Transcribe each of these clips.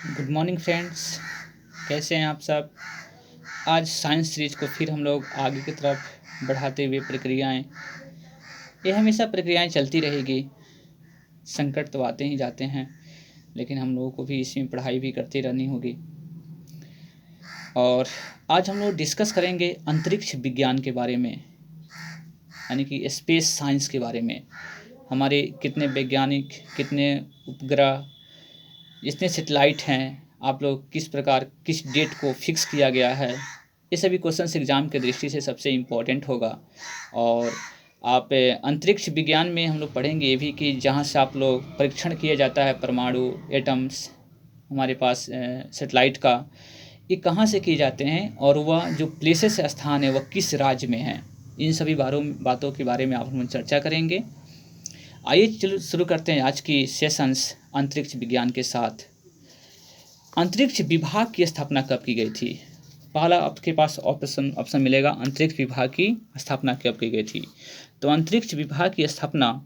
Good morning friends. कैसे हैं आप सब। आज साइंस सीरीज को फिर हम लोग आगे की तरफ बढ़ाते हुए प्रक्रियाएं, ये हमेशा प्रक्रियाएं चलती रहेगी। संकट तो आते ही जाते हैं, लेकिन हम लोगों को भी इसमें पढ़ाई भी करती रहनी होगी। और आज हम लोग डिस्कस करेंगे अंतरिक्ष विज्ञान के बारे में, यानी कि स्पेस साइंस के बारे में। हमारे कितने वैज्ञानिक, कितने उपग्रह, जितने सेटेलाइट हैं, आप लोग किस प्रकार किस डेट को फिक्स किया गया है, ये सभी क्वेश्चंस एग्जाम के दृष्टि से सबसे इम्पोर्टेंट होगा। और आप अंतरिक्ष विज्ञान में हम लोग पढ़ेंगे ये भी कि जहाँ से आप लोग परीक्षण किया जाता है परमाणु एटम्स, हमारे पास सेटेलाइट का, ये कहाँ से किए जाते हैं और वह जो प्लेसेस स्थान है वह किस राज्य में है। इन सभी बातों के बारे में आप हम चर्चा करेंगे। आइए चलो शुरू करते हैं आज की सेशंस अंतरिक्ष विज्ञान के साथ। अंतरिक्ष विभाग की स्थापना कब की गई थी। पहला आपके पास ऑप्शन मिलेगा, अंतरिक्ष विभाग की स्थापना कब की गई थी। तो अंतरिक्ष विभाग की स्थापना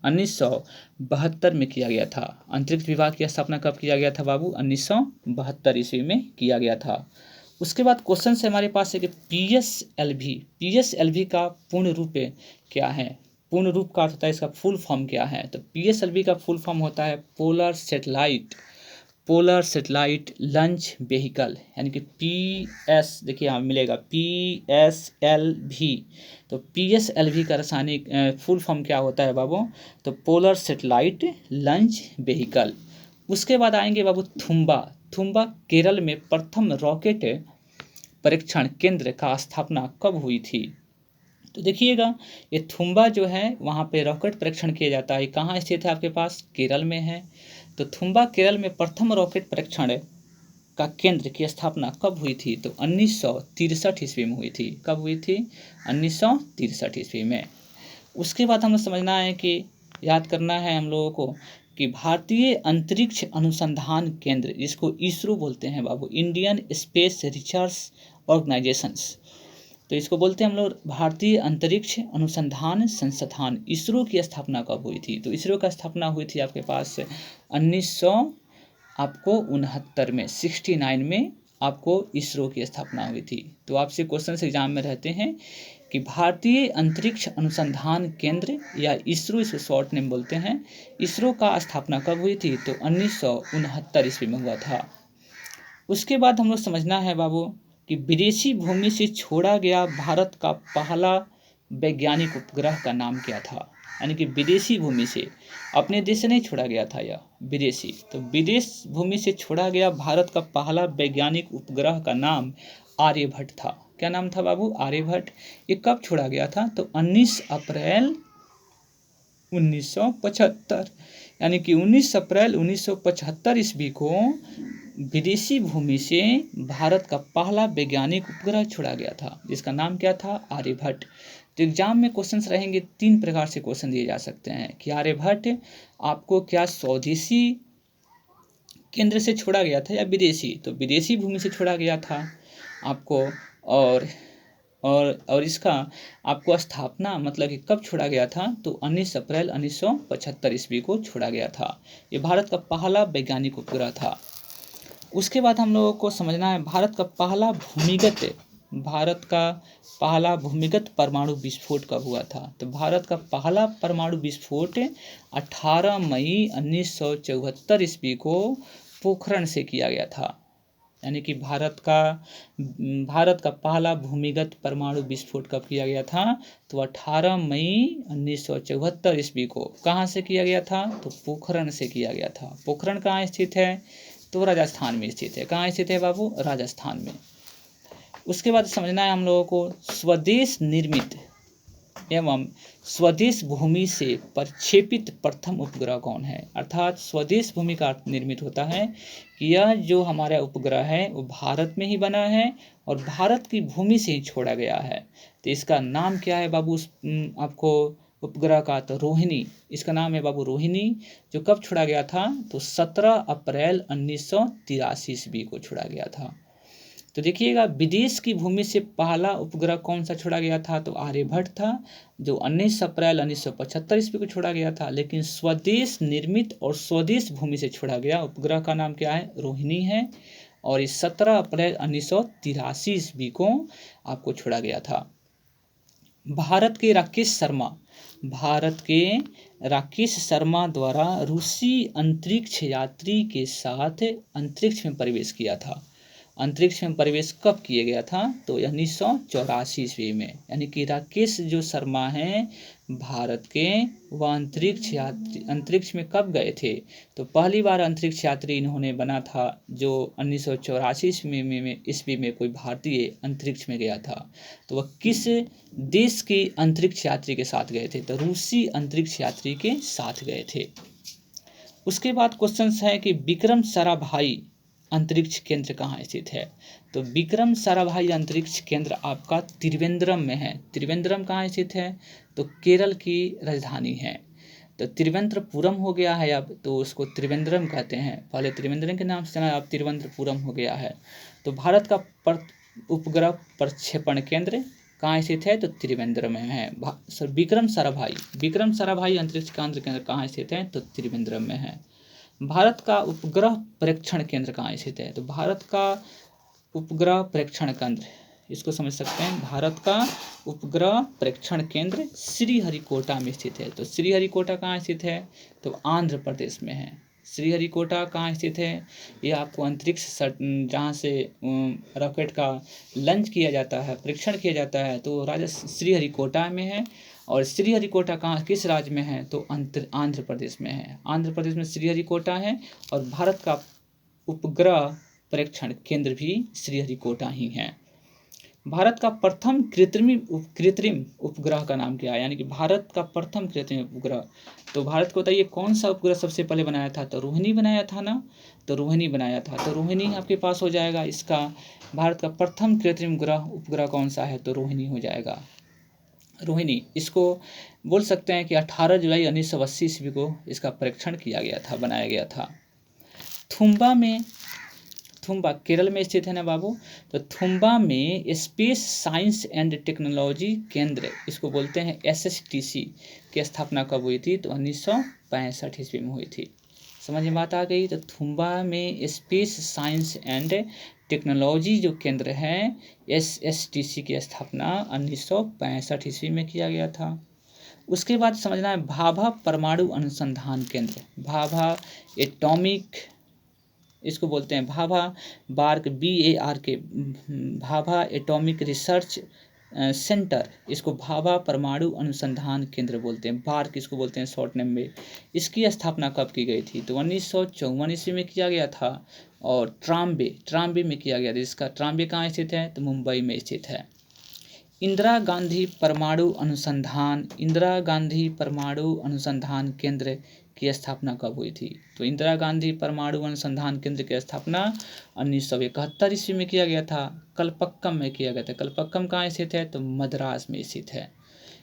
1972 में किया गया था। अंतरिक्ष विभाग की स्थापना कब किया गया था बाबू? 1972 ईस्वी में किया गया था। उसके बाद क्वेश्चन से हमारे पास है कि पीएसएलवी का पूर्ण रूप क्या है। पूर्ण रूप का अर्थ होता है, इसका फुल फॉर्म क्या है। तो पीएसएलवी का फुल फॉर्म होता है पोलर सेटेलाइट लॉन्च व्हीकल, यानी कि PS, देखिए यहाँ मिलेगा PSLV। तो PSLV का रासायनिक फुल फॉर्म क्या होता है बाबू? तो पोलर सेटेलाइट लॉन्च व्हीकल। उसके बाद आएंगे बाबू थुम्बा केरल में प्रथम रॉकेट परीक्षण केंद्र का स्थापना कब हुई थी। तो देखिएगा, ये थुम्बा जो है वहाँ पे रॉकेट परीक्षण किया जाता है। कहाँ स्थित है? आपके पास केरल में है। तो थुम्बा केरल में प्रथम रॉकेट परीक्षण का केंद्र की स्थापना कब हुई थी? तो 1963 ईस्वी में हुई थी। कब हुई थी? 1963 ईस्वी में। उसके बाद हमें समझना है कि याद करना है हम लोगों को कि भारतीय अंतरिक्ष अनुसंधान केंद्र, जिसको इसरो बोलते हैं बाबू, इंडियन स्पेस रिसर्च ऑर्गेनाइजेशंस, तो इसको बोलते हैं हम लोग भारतीय अंतरिक्ष अनुसंधान संस्थान। इसरो की स्थापना कब हुई थी? तो इसरो का स्थापना हुई थी आपके पास 1969 में, 69 में आपको इसरो की स्थापना हुई थी। तो आपसे क्वेश्चन एग्जाम में रहते हैं कि भारतीय अंतरिक्ष अनुसंधान केंद्र या इसरो, इसको शॉर्ट नेम बोलते हैं, इसरो का स्थापना कब हुई थी? तो 1969 ईस्वी में हुआ था। उसके बाद हम लोग समझना है बाबू कि विदेशी भूमि से छोड़ा गया भारत का पहला वैज्ञानिक उपग्रह का नाम क्या था। यानी कि विदेशी भूमि से, अपने देश से नहीं छोड़ा गया था यह, विदेशी। तो विदेश भूमि से छोड़ा गया भारत का पहला वैज्ञानिक उपग्रह का नाम आर्यभट्ट था। क्या नाम था बाबू? आर्यभट्ट। ये कब छोड़ा गया था? तो 19 अप्रैल 1975, यानी कि 19 अप्रैल 1975 ईस्वी को विदेशी भूमि से भारत का पहला वैज्ञानिक उपग्रह छोड़ा गया था, जिसका नाम क्या था? आर्यभट्ट। तो एग्जाम में क्वेश्चंस रहेंगे, तीन प्रकार से क्वेश्चन दिए जा सकते हैं कि आर्यभट्ट आपको क्या स्वदेशी केंद्र से छोड़ा गया था या विदेशी। तो विदेशी भूमि से छोड़ा गया था आपको, और इसका आपको स्थापना मतलब कि कब छोड़ा गया था? तो 19 अप्रैल 1975 ईस्वी को छोड़ा गया था। ये भारत का पहला वैज्ञानिक उपग्रह था। उसके बाद हम लोगों को समझना है भारत का पहला भूमिगत परमाणु विस्फोट कब हुआ था। तो भारत का पहला परमाणु विस्फोट 18 मई 1974 ईस्वी को पोखरण से किया गया था। यानी कि भारत का पहला भूमिगत परमाणु विस्फोट कब किया गया था? तो 18 मई 1974 ईस्वी को। कहाँ से किया गया था? तो पोखरण से किया गया था। पोखरण कहाँ स्थित है? तो राजस्थान में स्थित है। कहाँ स्थित है बाबू? राजस्थान में। उसके बाद समझना है हम लोगों को स्वदेश निर्मित एवं स्वदेश भूमि से प्रक्षेपित प्रथम उपग्रह कौन है। अर्थात स्वदेश भूमि का अर्थ निर्मित होता है कि यह जो हमारा उपग्रह है वो भारत में ही बना है और भारत की भूमि से ही छोड़ा गया है। तो इसका नाम क्या है बाबू? आपको उपग्रह का तो रोहिणी, इसका नाम है बाबू रोहिणी। जो कब छोड़ा गया था? तो 17 अप्रैल 1983 ईस्वी को छोड़ा गया था। तो देखिएगा, विदेश की भूमि से पहला उपग्रह कौन सा छोड़ा गया था, तो आर्यभट्ट था, जो 19 अप्रैल 1975 ईस्वी को छोड़ा गया था। लेकिन स्वदेश निर्मित और स्वदेश भूमि से छोड़ा गया उपग्रह का नाम क्या है, रोहिणी है, और इस 17 अप्रैल 1983 ईस्वी को आपको छोड़ा गया था। भारत के राकेश शर्मा द्वारा रूसी अंतरिक्ष यात्री के साथ अंतरिक्ष में प्रवेश किया था। अंतरिक्ष में प्रवेश कब किया गया था, तो 1984 ईस्वी में। यानी कि राकेश जो शर्मा हैं भारत के, वह अंतरिक्ष में कब गए थे, तो पहली बार अंतरिक्ष यात्री इन्होंने बना था, जो 1984 ईस्वी में कोई भारतीय अंतरिक्ष में गया था। तो वह किस देश के अंतरिक्ष यात्री के साथ गए थे, तो रूसी अंतरिक्ष यात्री के साथ गए थे। उसके बाद क्वेश्चन है कि विक्रम साराभाई अंतरिक्ष केंद्र कहाँ स्थित है, तो विक्रम साराभाई अंतरिक्ष केंद्र आपका त्रिवेंद्रम में है। त्रिवेंद्रम कहाँ स्थित है, तो केरल की राजधानी है। तो त्रिवेंद्रपुरम हो गया है अब, तो उसको त्रिवेंद्रम कहते हैं, पहले त्रिवेंद्रम के नाम से चला, अब त्रिवेंद्रपुरम हो गया है। तो भारत का उपग्रह प्रक्षेपण केंद्र कहाँ स्थित है, तो त्रिवेंद्रम में है। विक्रम साराभाई अंतरिक्ष केंद्र कहाँ स्थित है, तो त्रिवेंद्रम में है। भारत का उपग्रह प्रेक्षण केंद्र कहाँ स्थित है, तो भारत का उपग्रह प्रेक्षण केंद्र, इसको समझ सकते हैं, भारत का उपग्रह प्रेक्षण केंद्र श्रीहरिकोटा में स्थित है। तो श्रीहरिकोटा कहाँ स्थित है, तो आंध्र प्रदेश में है। श्रीहरिकोटा कहाँ स्थित है, ये आपको अंतरिक्ष जहाँ से रॉकेट का लॉन्च किया जाता है, परीक्षण किया जाता है, तो श्रीहरिकोटा में है। और श्रीहरिकोटा कहाँ, किस राज्य में है, तो आंध्र प्रदेश में है। आंध्र प्रदेश में श्रीहरिकोटा है, और भारत का उपग्रह परीक्षण केंद्र भी श्रीहरिकोटा ही है। भारत का प्रथम कृत्रिम उपग्रह का नाम क्या है, यानी कि भारत का प्रथम कृत्रिम उपग्रह, तो भारत को बताइए कौन सा उपग्रह सबसे पहले बनाया था, तो रोहिणी बनाया था ना, तो रोहिणी बनाया था। तो रोहिणी आपके पास हो जाएगा, इसका भारत का प्रथम कृत्रिम उपग्रह कौन सा है, तो रोहिणी हो जाएगा। रोहिणी, इसको बोल सकते हैं कि 18 जुलाई 1980 ईस्वी को इसका परीक्षण किया गया था, बनाया गया था। थुम्बा केरल में स्थित है ना बाबू, तो थुम्बा में स्पेस साइंस एंड टेक्नोलॉजी केंद्र, इसको बोलते हैं SSTC, की स्थापना कब हुई थी, तो 1965 ईस्वी में हुई थी। समझ में बात आ गई। तो थुम्बा में स्पेस साइंस एंड टेक्नोलॉजी जो केंद्र है SSTC की स्थापना 1965 ईस्वी में किया गया था। उसके बाद समझना है भाभा परमाणु अनुसंधान केंद्र, भाभा एटॉमिक, इसको बोलते हैं Bhabha BARC BARK, Bhabha atomic research centre, इसको भाभा परमाणु अनुसंधान केंद्र बोलते हैं, बार्क इसको बोलते हैं शॉर्ट नेम में। इसकी स्थापना कब की गई थी, तो 1954 ईस्वी में किया गया था। और ट्राम्बे में किया गया था। इसका ट्राम्बे कहाँ स्थित है, तो मुंबई में स्थित है। इंदिरा गांधी परमाणु अनुसंधान केंद्र की स्थापना कब हुई थी, तो इंदिरा गांधी परमाणु अनुसंधान केंद्र की स्थापना 1971 ईस्वी में किया गया था। कलपक्कम में किया गया था। कलपक्कम कहाँ स्थित है, तो मद्रास में स्थित है।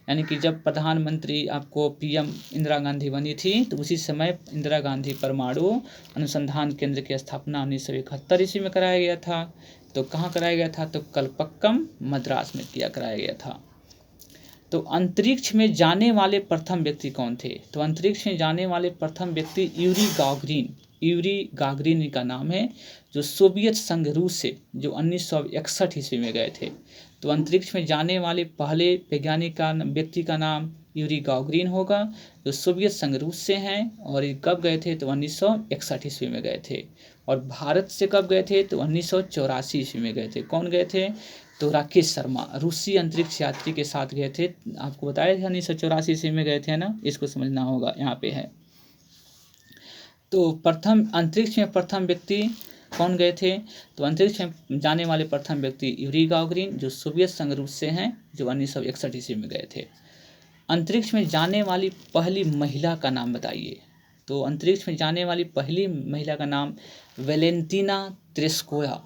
यानी कि जब प्रधानमंत्री आपको PM इंदिरा गांधी बनी थी, तो उसी समय इंदिरा गांधी परमाणु अनुसंधान केंद्र की स्थापना 1971 ईस्वी में कराया गया था। तो कहाँ कराया गया था, तो कलपक्कम कराया गया था। तो अंतरिक्ष में जाने वाले प्रथम व्यक्ति कौन थे, तो अंतरिक्ष में जाने वाले प्रथम व्यक्ति यूरी गागरिन का नाम है, जो सोवियत संघ रूस से, जो 1961 ईस्वी में गए थे। तो अंतरिक्ष में जाने वाले पहले वैज्ञानिक व्यक्ति का नाम यूरी गागरिन होगा, जो सोवियत संघ रूस से हैं। और ये कब गए थे, तो 1961 ईस्वी में गए थे। और भारत से कब गए थे, तो 1984 ईस्वी में गए थे। कौन गए थे, तो राकेश शर्मा रूसी अंतरिक्ष यात्री के साथ गए थे। आपको बताया था 1984 ईस्वी में गए थे ना, इसको समझना होगा, यहाँ पे है। तो अंतरिक्ष में प्रथम व्यक्ति कौन गए थे, तो अंतरिक्ष में जाने वाले प्रथम व्यक्ति यूरी गागरिन, जो सोवियत संघ रूस से हैं, जो 1961 ईस्वी में गए थे। अंतरिक्ष में जाने वाली पहली महिला का नाम बताइए, तो अंतरिक्ष में जाने वाली पहली महिला का नाम वेलेंटीना तेरेस्कोया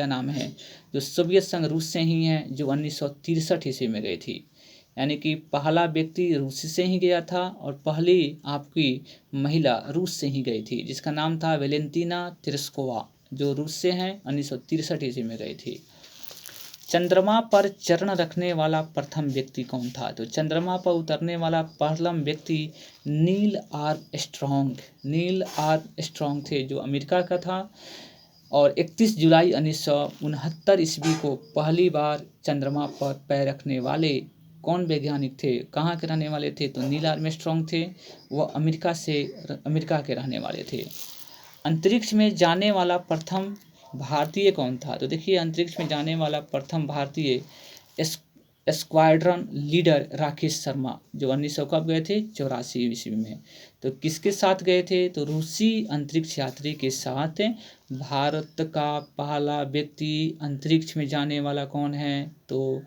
नाम है, जो सोवियत संघ रूस से ही हैं, जो 1963 ईस्वी में गई थी। यानी कि पहला व्यक्ति रूस से ही गया था, और पहली आपकी महिला रूस से ही गई थी, जिसका नाम था वेलेंटीना तेरेस्कोवा। जो रूस से हैं, 1963 ईस्वी में गई थी। चंद्रमा पर चरण रखने वाला प्रथम व्यक्ति कौन था? तो चंद्रमा पर उतरने वाला प्रथम व्यक्ति नील आर्मस्ट्रॉन्ग थे, जो अमेरिका का था। और 31 जुलाई 1969 ईस्वी को पहली बार चंद्रमा पर पैर रखने वाले कौन वैज्ञानिक थे? कहाँ के रहने वाले थे? तो नील आर्मस्ट्रॉन्ग थे। वह अमेरिका के रहने वाले थे। अंतरिक्ष में जाने वाला प्रथम भारतीय कौन था? तो देखिए, अंतरिक्ष में जाने वाला प्रथम भारतीय स्क्वाड्रन लीडर राकेश शर्मा, जो 1900 कब गए थे? 84 ईस्वी में। तो किसके साथ गए थे? तो रूसी अंतरिक्ष यात्री के साथ। भारत का पहला व्यक्ति अंतरिक्ष में जाने वाला कौन है? तो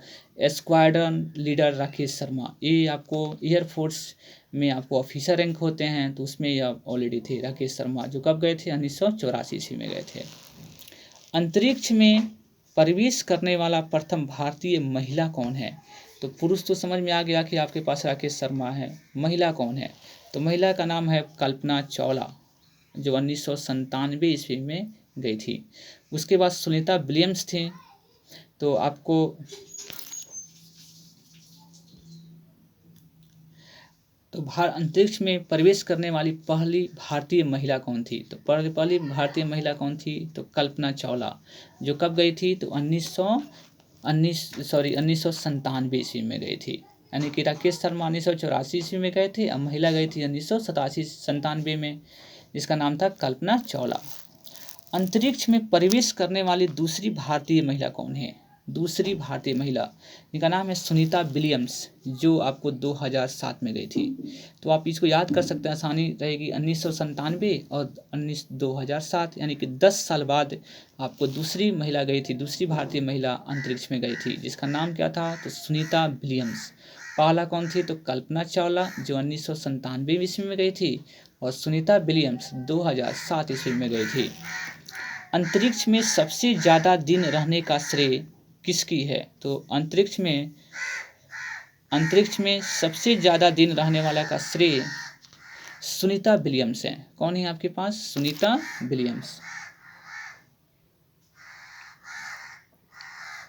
स्क्वाड्रन लीडर राकेश शर्मा। ये आपको एयरफोर्स में आपको ऑफिसर रैंक होते हैं, तो उसमें यह ऑलरेडी थे राकेश शर्मा, जो कब गए थे? 1984 ईस्वी में गए थे। अंतरिक्ष में प्रवेश करने वाला प्रथम भारतीय महिला कौन है? तो पुरुष तो समझ में आ गया कि आपके पास राकेश शर्मा है। महिला कौन है? तो महिला का नाम है कल्पना चावला, जो 1997 ईस्वी में गई थी। उसके बाद सुनीता विलियम्स थी। तो आपको अंतरिक्ष में प्रवेश करने वाली पहली भारतीय महिला कौन थी? तो पहली भारतीय महिला कौन थी? तो कल्पना चावला, जो कब गई थी? तो 1997 ईस्वी में गई थी। यानी कि राकेश शर्मा 1984 ईस्वी में गए थे और महिला गई थी 1997 में, जिसका नाम था कल्पना चावला। अंतरिक्ष में प्रवेश करने वाली दूसरी भारतीय महिला कौन है? दूसरी भारतीय महिला, इनका नाम है सुनीता विलियम्स, जो आपको 2007 में गई थी। तो आप इसको याद कर सकते हैं, आसानी रहेगी। 1997 और 2007, यानी कि 10 साल बाद आपको दूसरी महिला गई थी, दूसरी भारतीय महिला अंतरिक्ष में गई थी, जिसका नाम क्या था? तो सुनीता विलियम्स। पहला कौन थी? तो कल्पना चावला, जो 1997 ईस्वी में गई थी, और सुनीता विलियम्स 2007 ईस्वी में गई थी। अंतरिक्ष में सबसे ज़्यादा दिन रहने का श्रेय किसकी है? तो अंतरिक्ष में सबसे ज़्यादा दिन रहने वाला का श्रेय सुनीता विलियम्स है। कौन है आपके पास? सुनीता विलियम्स।